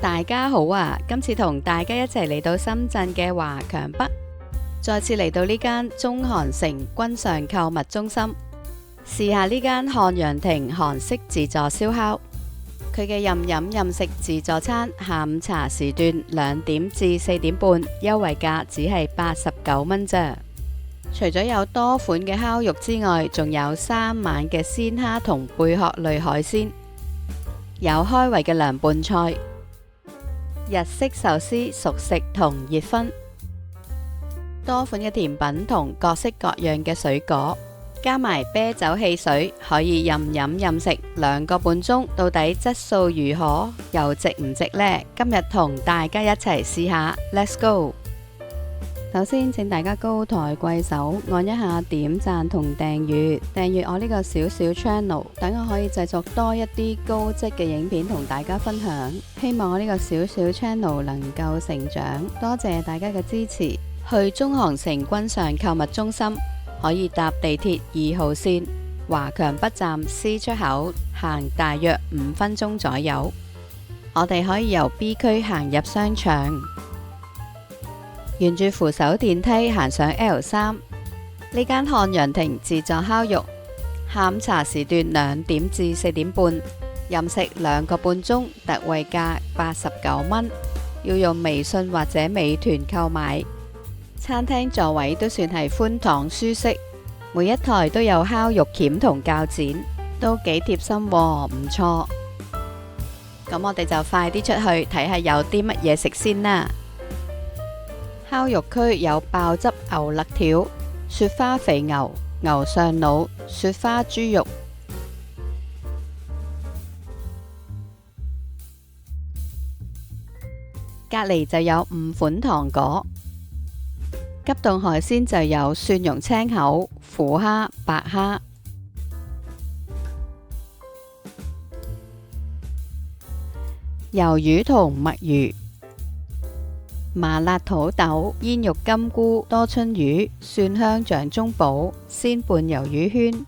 大家好啊！今次同大家一齊嚟到深圳嘅華強北，再次嚟到呢間中韓城君上購物中心，試下呢間漢陽庭韓式自助燒烤。佢嘅任飲任食自助餐，下午茶時段2點至4點半，優惠價只係89蚊咋。除咗有多款嘅烤肉之外，仲有3晚嘅鮮蝦同貝殼類海鮮，有開胃嘅涼拌菜、日式壽司、熟食同熱葷，多款嘅甜品同各式各樣嘅水果，加埋啤酒汽水，可以任飲任食2個半鐘，到底質素如何，又值唔值呢？今日同大家一齊試下 ，Let's go！ 首先，請大家高抬貴手，按一下點讚同訂閱我呢個小小 channel， 等我可以製作多一啲高質嘅影片同大家分享。希望我呢個小小 channel 能夠成長，多謝大家嘅支持。去中韓城君上購物中心，可以搭地鐵2號線華強北站 C 出口，行大約5分鐘左右。我哋可以由 B 區行入商場，沿住扶手電梯行上 L3。呢間漢陽庭自助烤肉，下午茶時段2點至4點半，任食2個半鐘，特惠價89蚊，要用微信或者美團購買。餐廳座位都算係寬敞舒適，每一台都有烤肉鉗同鉸剪，都幾貼心喎，唔錯。咁我哋就快啲出去睇下有啲乜嘢食先啦。烤肉區有爆汁牛肋條、雪花肥牛、牛上腦、雪花豬肉。隔籬就有5款糖果。急凍海鮮就有蒜蓉青口、虎蝦、白蝦。魷魚同墨魚。麻辣土豆、煙肉金菇、多春魚、蒜香掌中寶、鮮拌魷魚圈，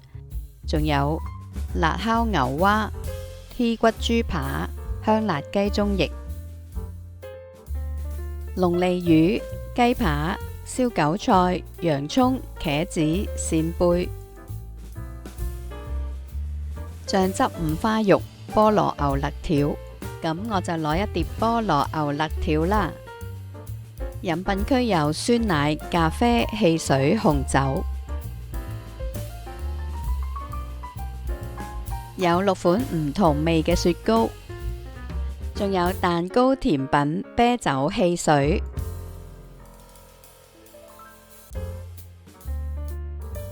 仲有辣烤牛蛙、T 骨豬扒、香辣雞中翼、龍利魚、雞扒、燒韭菜、洋葱、茄子、扇貝、醬汁五花肉、菠蘿牛肋條。咁我就攞一碟菠蘿牛肋條啦。飲品區有酸奶、咖啡、汽水、紅酒，有6款唔同味嘅雪糕，仲有蛋糕、甜品、啤酒、汽水。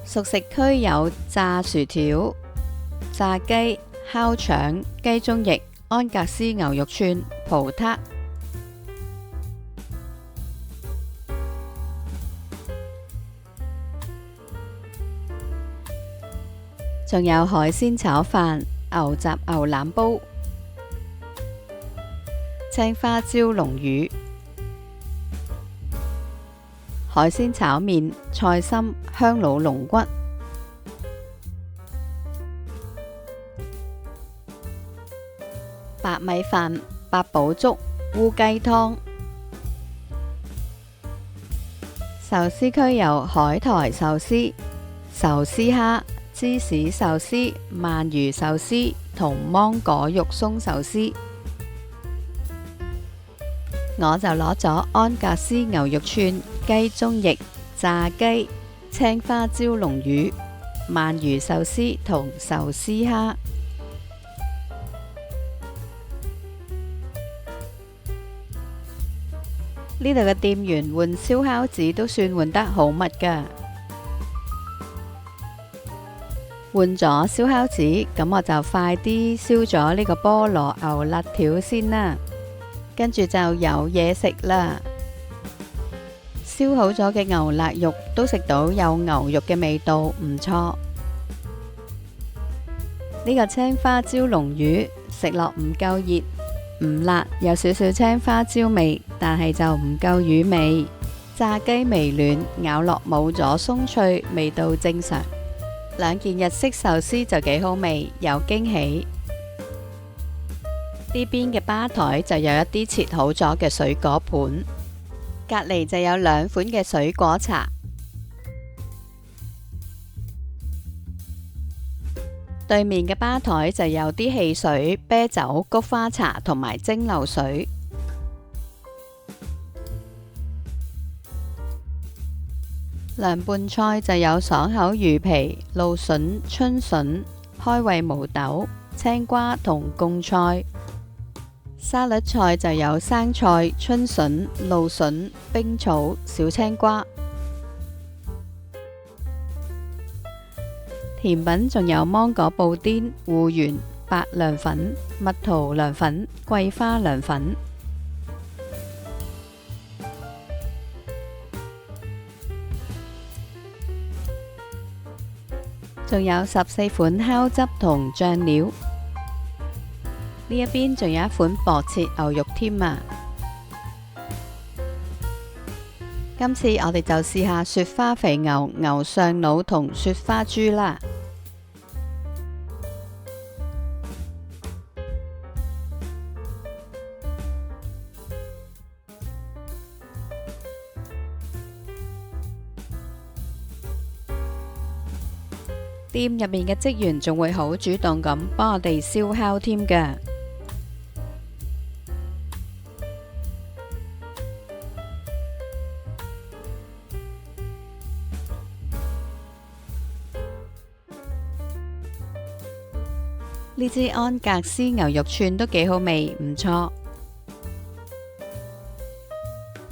熟食區有炸薯條、炸雞、烤腸、雞中翼、安格斯牛肉串、葡撻。仲有海鮮炒飯、牛雜牛腩煲、青花椒龍魚、海鮮炒麵、菜心、香魯龍骨、白米飯、八寶粥、烏雞湯。壽司區有海苔壽司、壽司蝦、芝士壽司、鰻魚壽司同芒果肉鬆壽司。我就攞咗安格斯牛肉串、雞中翼、炸雞、青花椒龍魚、鰻魚壽司同壽司蝦。呢度嘅店員換燒烤紙都算換得好密㗎。換咗燒烤紙，咁我就快啲燒咗呢個菠蘿牛肋條先啦。跟住就有嘢食啦。燒好咗嘅牛肋肉都食到有牛肉嘅味道，唔錯。呢個青花椒龍魚食落唔夠熱，唔辣，有少少青花椒味，但係就唔夠魚味。炸雞微暖，咬落冇咗鬆脆，味道正常。2件日式壽司就幾好味，有驚喜。呢邊嘅吧台就有一啲切好咗嘅水果盤，隔籬就有兩款嘅水果茶。對面嘅吧台就有啲汽水、啤酒、菊花茶同埋蒸餾水。涼拌菜就有爽口魚皮、蘆筍、春筍、開胃毛豆、青瓜同貢菜。沙律菜就有生菜、春筍、蘆筍、冰草、小青瓜。甜品仲有芒果布甸、芋圓、白涼粉、蜜桃涼粉、桂花涼粉。仲有14款烤汁同醬料。呢一邊仲有一款薄切牛肉添啊！今次我哋就試下雪花肥牛、牛上腦同雪花豬啦。店入面嘅職員仲會好主動咁幫我哋燒烤添㗎。呢支安格斯牛肉串都幾好味，唔錯。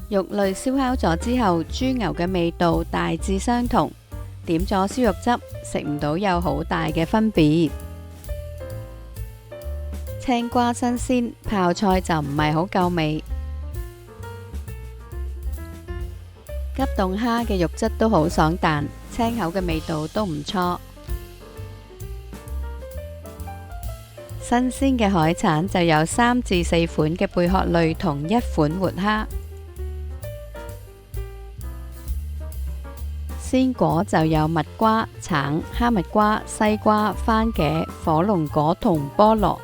肉類燒烤咗之後，豬牛嘅味道大致相同，點咗燒肉汁，食唔到有好大嘅分別。青瓜新鮮，泡菜就唔係好夠味。急凍蝦嘅肉質都好爽彈，青口嘅味道都唔錯。新鮮嘅海產就有3至4款嘅貝殼類同1款活蝦。鮮果就有蜜瓜、橙、哈密瓜、西瓜、番茄、火龍果同菠蘿。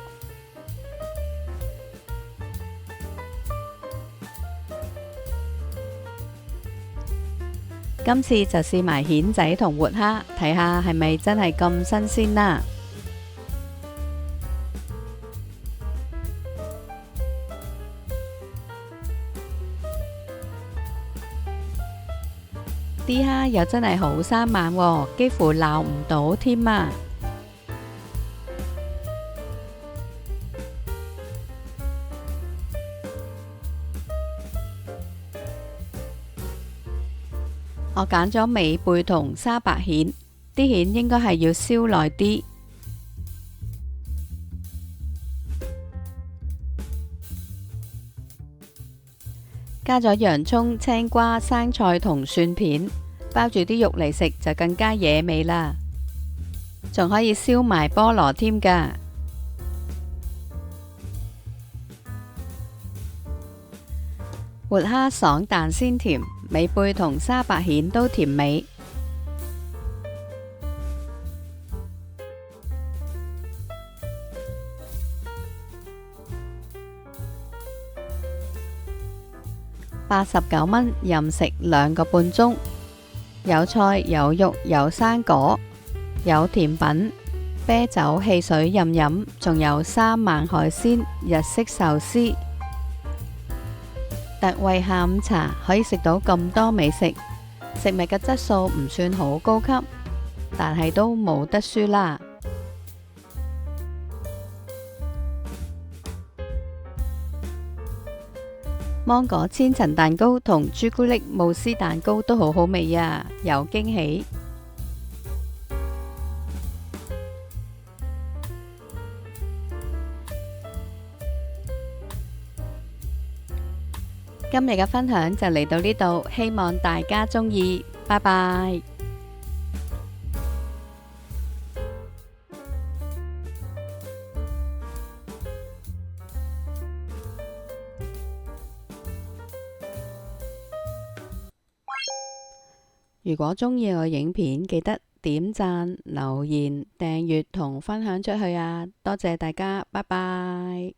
今次就試埋蜆仔同活蝦，睇下係咪真係咁新鮮啦。啲蝦又真係好生猛喎，幾乎撈唔到添啊！我揀咗美貝同沙白蜆，啲蜆應該係要燒耐啲。加咗洋葱、青瓜、生菜同蒜片，包住啲肉嚟食就更加惹味啦。仲可以燒埋菠蘿添㗎。活蝦爽彈鮮甜，美貝同沙白蜆都甜美。89蚊，任食2個半鐘，有菜有肉有生果，有甜品、啤酒、汽水任飲，仲有3萬海鮮、日式壽司。特惠下午茶可以食到咁多美食，食物嘅質素唔算好高級，但係都冇得輸啦。芒果千層蛋糕同朱古力慕斯蛋糕都好好味啊，有驚喜。今日嘅分享就嚟到呢度，希望大家鍾意，拜拜。如果鍾意我影片，記得點讚、留言、訂閱同分享出去啊！多謝大家，拜拜。